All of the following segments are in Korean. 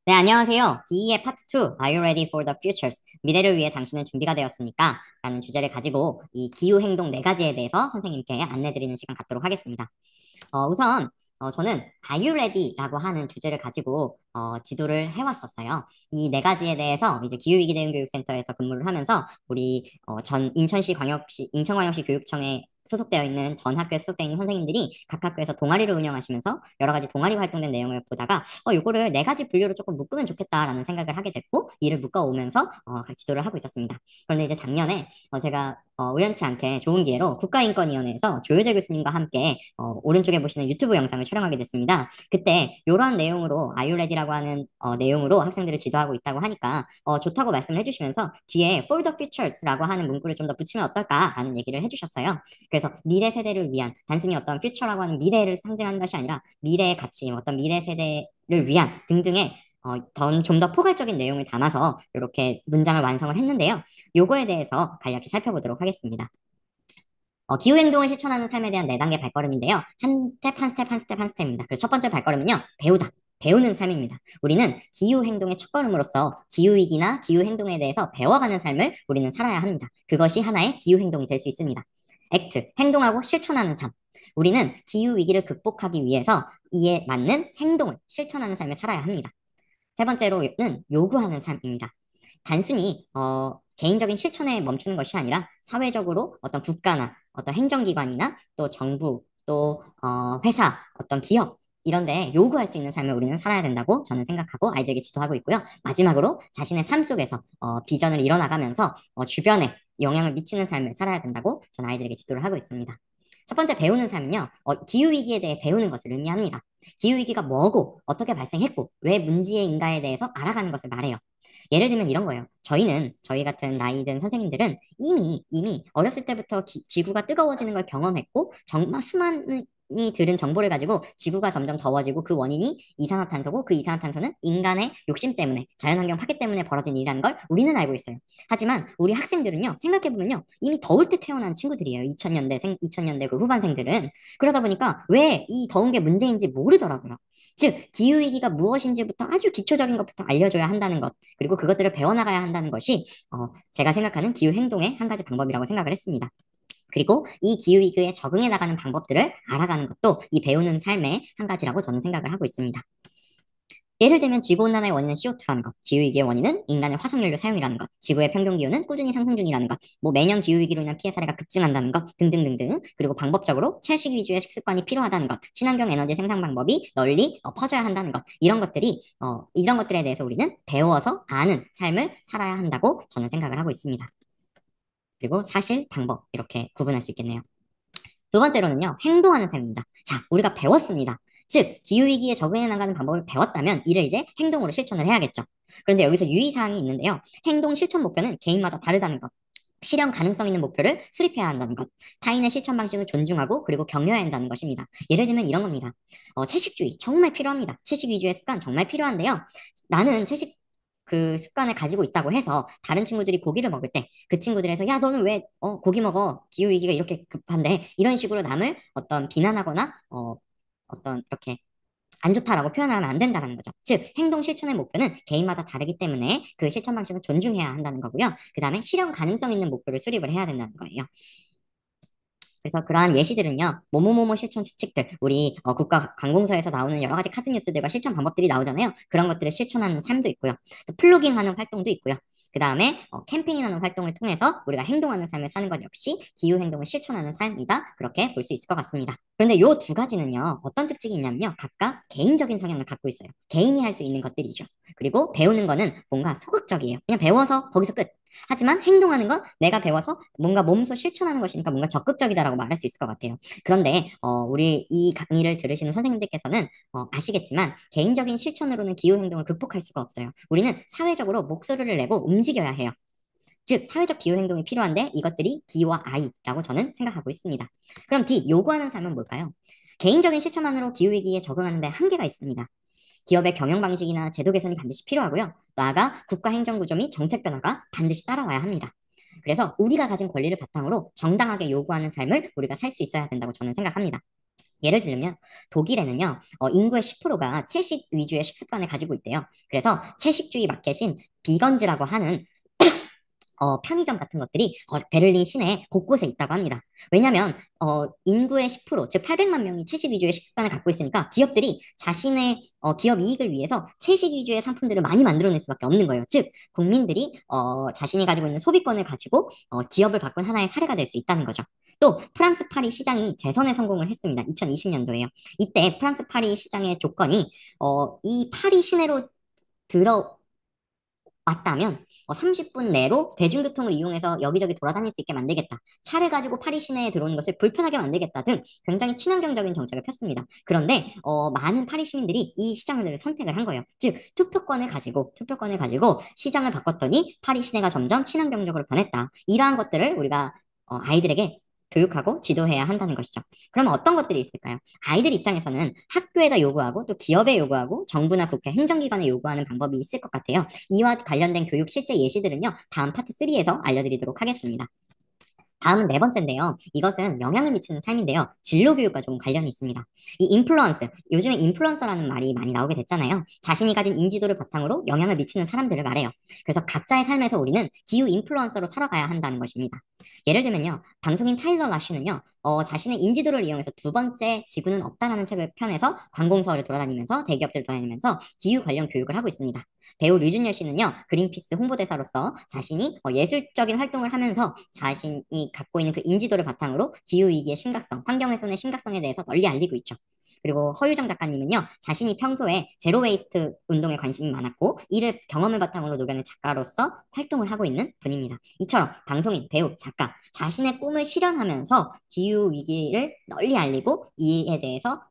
네, 안녕하세요. DE의 파트 2, Are you ready for the futures? 미래를 위해 당신은 준비가 되었습니까? 라는 주제를 가지고 이 기후 행동 네 가지에 대해서 선생님께 안내드리는 시간 갖도록 하겠습니다. 우선 저는 Are you ready? 라고 하는 주제를 가지고 지도를 해왔었어요. 이 네 가지에 대해서 이제 기후위기 대응 교육센터에서 근무를 하면서 우리 전 인천광역시 교육청에 소속되어 있는 전 학교에 소속되어 있는 선생님들이 각 학교에서 동아리를 운영하시면서 여러 가지 동아리 활동된 내용을 보다가 요거를 네 가지 분류로 조금 묶으면 좋겠다라는 생각을 하게 됐고 이를 묶어오면서 같이 지도를 하고 있었습니다. 그런데 이제 작년에 제가 우연치 않게 좋은 기회로 국가인권위원회에서 조효재 교수님과 함께 오른쪽에 보시는 유튜브 영상을 촬영하게 됐습니다. 그때 이러한 내용으로 아이유레디라고 하는 내용으로 학생들을 지도하고 있다고 하니까 좋다고 말씀을 해주시면서 뒤에 For the Futures라고 하는 문구를 좀 더 붙이면 어떨까라는 얘기를 해주셨어요. 그래서 미래 세대를 위한 단순히 어떤 퓨처라고 하는 미래를 상징하는 것이 아니라 미래의 가치, 어떤 미래 세대를 위한 등등의 좀 더 포괄적인 내용을 담아서 이렇게 문장을 완성을 했는데요. 요거에 대해서 간략히 살펴보도록 하겠습니다. 기후행동을 실천하는 삶에 대한 네 단계 발걸음인데요. 한 스텝, 한 스텝, 한 스텝, 한 스텝입니다. 그래서 첫 번째 발걸음은요, 배우다. 배우는 삶입니다. 우리는 기후행동의 첫걸음으로서 기후위기나 기후행동에 대해서 배워가는 삶을 우리는 살아야 합니다. 그것이 하나의 기후행동이 될 수 있습니다. 액트, 행동하고 실천하는 삶. 우리는 기후위기를 극복하기 위해서 이에 맞는 행동을 실천하는 삶을 살아야 합니다. 세 번째로는 요구하는 삶입니다. 단순히 개인적인 실천에 멈추는 것이 아니라 사회적으로 어떤 국가나 어떤 행정기관이나 또 정부 또 회사 어떤 기업 이런 데 요구할 수 있는 삶을 우리는 살아야 된다고 저는 생각하고 아이들에게 지도하고 있고요. 마지막으로 자신의 삶 속에서 비전을 이뤄나가면서 주변에 영향을 미치는 삶을 살아야 된다고 저는 아이들에게 지도를 하고 있습니다. 첫 번째 배우는 삶은요, 기후위기에 대해 배우는 것을 의미합니다. 기후위기가 뭐고, 어떻게 발생했고, 왜 문제인가에 대해서 알아가는 것을 말해요. 예를 들면 이런 거예요. 저희 같은 나이 든 선생님들은 이미 어렸을 때부터 지구가 뜨거워지는 걸 경험했고, 정말 수많은 이 들은 정보를 가지고 지구가 점점 더워지고 그 원인이 이산화탄소고 그 이산화탄소는 인간의 욕심 때문에 자연환경 파괴 때문에 벌어진 일이라는 걸 우리는 알고 있어요. 하지만 우리 학생들은요, 생각해보면요, 이미 더울 때 태어난 친구들이에요. 2000년대 그 후반생들은. 그러다 보니까 왜 이 더운 게 문제인지 모르더라고요. 즉, 기후위기가 무엇인지부터 아주 기초적인 것부터 알려줘야 한다는 것, 그리고 그것들을 배워나가야 한다는 것이 제가 생각하는 기후행동의 한 가지 방법이라고 생각을 했습니다. 그리고 이 기후위기에 적응해 나가는 방법들을 알아가는 것도 이 배우는 삶의 한 가지라고 저는 생각을 하고 있습니다. 예를 들면 지구온난화의 원인은 CO2라는 것, 기후위기의 원인은 인간의 화석연료 사용이라는 것, 지구의 평균기온은 꾸준히 상승 중이라는 것, 뭐 매년 기후위기로 인한 피해 사례가 급증한다는 것 등등등등. 그리고 방법적으로 채식 위주의 식습관이 필요하다는 것, 친환경 에너지 생산 방법이 널리 퍼져야 한다는 것, 이런 것들에 대해서 우리는 배워서 아는 삶을 살아야 한다고 저는 생각을 하고 있습니다. 그리고 사실, 방법 이렇게 구분할 수 있겠네요. 두 번째로는요, 행동하는 삶입니다. 자, 우리가 배웠습니다. 즉, 기후위기에 적응해 나가는 방법을 배웠다면 이를 이제 행동으로 실천을 해야겠죠. 그런데 여기서 유의사항이 있는데요. 행동 실천 목표는 개인마다 다르다는 것. 실현 가능성 있는 목표를 수립해야 한다는 것. 타인의 실천 방식을 존중하고 그리고 격려해야 한다는 것입니다. 예를 들면 이런 겁니다. 채식주의 정말 필요합니다. 채식 위주의 습관 정말 필요한데요. 나는 채식 그 습관을 가지고 있다고 해서 다른 친구들이 고기를 먹을 때 그 친구들에서 야 너는 왜 고기 먹어 기후 위기가 이렇게 급한데 이런 식으로 남을 어떤 비난하거나 어떤 이렇게 안 좋다라고 표현을 하면 안 된다는 거죠. 즉 행동 실천의 목표는 개인마다 다르기 때문에 그 실천 방식을 존중해야 한다는 거고요. 그 다음에 실현 가능성 있는 목표를 수립을 해야 된다는 거예요. 그래서 그러한 예시들은요, 뭐뭐뭐뭐 실천 수칙들, 우리 국가관공서에서 나오는 여러 가지 카드 뉴스들과 실천 방법들이 나오잖아요. 그런 것들을 실천하는 삶도 있고요. 또 플로깅하는 활동도 있고요. 그 다음에 캠페인하는 활동을 통해서 우리가 행동하는 삶을 사는 것 역시 기후행동을 실천하는 삶이다. 그렇게 볼 수 있을 것 같습니다. 그런데 요 두 가지는요, 어떤 특징이 있냐면요, 각각 개인적인 성향을 갖고 있어요. 개인이 할 수 있는 것들이죠. 그리고 배우는 거는 뭔가 소극적이에요. 그냥 배워서 거기서 끝. 하지만 행동하는 건 내가 배워서 뭔가 몸소 실천하는 것이니까 뭔가 적극적이다라고 말할 수 있을 것 같아요. 그런데 우리 이 강의를 들으시는 선생님들께서는 아시겠지만 개인적인 실천으로는 기후행동을 극복할 수가 없어요. 우리는 사회적으로 목소리를 내고 움직여야 해요. 즉 사회적 기후행동이 필요한데 이것들이 D와 I라고 저는 생각하고 있습니다. 그럼 D, 요구하는 삶은 뭘까요? 개인적인 실천만으로 기후위기에 적응하는 데 한계가 있습니다. 기업의 경영 방식이나 제도 개선이 반드시 필요하고요. 나아가 국가 행정 구조 및 정책 변화가 반드시 따라와야 합니다. 그래서 우리가 가진 권리를 바탕으로 정당하게 요구하는 삶을 우리가 살 수 있어야 된다고 저는 생각합니다. 예를 들면 독일에는요, 인구의 10%가 채식 위주의 식습관을 가지고 있대요. 그래서 채식주의 마켓인 비건즈라고 하는 편의점 같은 것들이 베를린 시내 곳곳에 있다고 합니다. 왜냐하면 인구의 10%, 즉 800만 명이 채식 위주의 식습관을 갖고 있으니까 기업들이 자신의 기업 이익을 위해서 채식 위주의 상품들을 많이 만들어낼 수밖에 없는 거예요. 즉 국민들이 자신이 가지고 있는 소비권을 가지고 기업을 바꾼 하나의 사례가 될 수 있다는 거죠. 또 프랑스 파리 시장이 재선에 성공을 했습니다. 2020년도에요. 이때 프랑스 파리 시장의 조건이 이 파리 시내로 들어 왔다면 30분 내로 대중교통을 이용해서 여기저기 돌아다닐 수 있게 만들겠다. 차를 가지고 파리 시내에 들어오는 것을 불편하게 만들겠다 등 굉장히 친환경적인 정책을 폈습니다. 그런데 많은 파리 시민들이 이 시장을 선택을 한 거예요. 즉 투표권을 가지고 시장을 바꿨더니 파리 시내가 점점 친환경적으로 변했다. 이러한 것들을 우리가 아이들에게 교육하고 지도해야 한다는 것이죠. 그러면 어떤 것들이 있을까요? 아이들 입장에서는 학교에다 요구하고 또 기업에 요구하고 정부나 국회, 행정기관에 요구하는 방법이 있을 것 같아요. 이와 관련된 교육 실제 예시들은요, 다음 파트 3에서 알려드리도록 하겠습니다. 다음은 네 번째인데요. 이것은 영향을 미치는 삶인데요. 진로 교육과 좀 관련이 있습니다. 이 인플루언스, 요즘에 인플루언서라는 말이 많이 나오게 됐잖아요. 자신이 가진 인지도를 바탕으로 영향을 미치는 사람들을 말해요. 그래서 각자의 삶에서 우리는 기후 인플루언서로 살아가야 한다는 것입니다. 예를 들면요. 방송인 타일러 라쉬는요. 자신의 인지도를 이용해서 두 번째 지구는 없다라는 책을 펴내서 관공서를 돌아다니면서 대기업들을 돌아다니면서 기후 관련 교육을 하고 있습니다. 배우 류준열 씨는요. 그린피스 홍보대사로서 자신이 예술적인 활동을 하면서 자신이 갖고 있는 그 인지도를 바탕으로 기후위기의 심각성, 환경훼손의 심각성에 대해서 널리 알리고 있죠. 그리고 허유정 작가님은요, 자신이 평소에 제로웨이스트 운동에 관심이 많았고, 이를 경험을 바탕으로 녹여낸 작가로서 활동을 하고 있는 분입니다. 이처럼 방송인, 배우, 작가, 자신의 꿈을 실현하면서 기후위기를 널리 알리고, 이에 대해서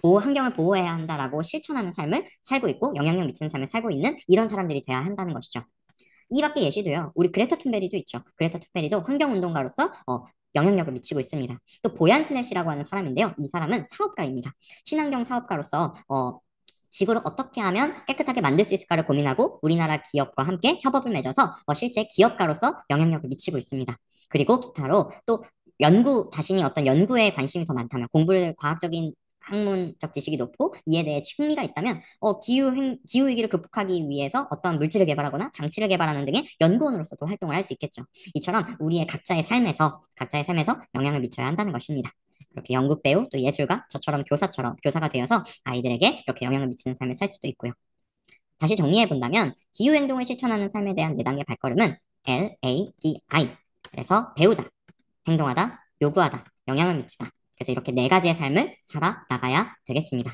환경을 보호해야 한다라고 실천하는 삶을 살고 있고, 영향력 미치는 삶을 살고 있는 이런 사람들이 되어야 한다는 것이죠. 이 밖에 예시도요. 우리 그레타 툰베리도 있죠. 그레타 툰베리도 환경운동가로서 영향력을 미치고 있습니다. 또 보얀 슬래시라고 하는 사람인데요. 이 사람은 사업가입니다. 친환경 사업가로서 지구를 어떻게 하면 깨끗하게 만들 수 있을까를 고민하고 우리나라 기업과 함께 협업을 맺어서 실제 기업가로서 영향력을 미치고 있습니다. 그리고 기타로 또 자신이 어떤 연구에 관심이 더 많다면 과학적인 학문적 지식이 높고 이에 대해 흥미가 있다면 기후위기를 극복하기 위해서 어떤 물질을 개발하거나 장치를 개발하는 등의 연구원으로서도 활동을 할 수 있겠죠. 이처럼 우리의 각자의 삶에서 영향을 미쳐야 한다는 것입니다. 그렇게 연극 배우 또 예술가 저처럼 교사가 되어서 아이들에게 이렇게 영향을 미치는 삶을 살 수도 있고요. 다시 정리해 본다면 기후행동을 실천하는 삶에 대한 4단계 발걸음은 LADI. 그래서 배우다, 행동하다, 요구하다, 영향을 미치다. 그래서 이렇게 4가지의 삶을 살아나가야 되겠습니다.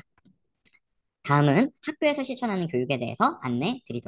다음은 학교에서 실천하는 교육에 대해서 안내 드리도록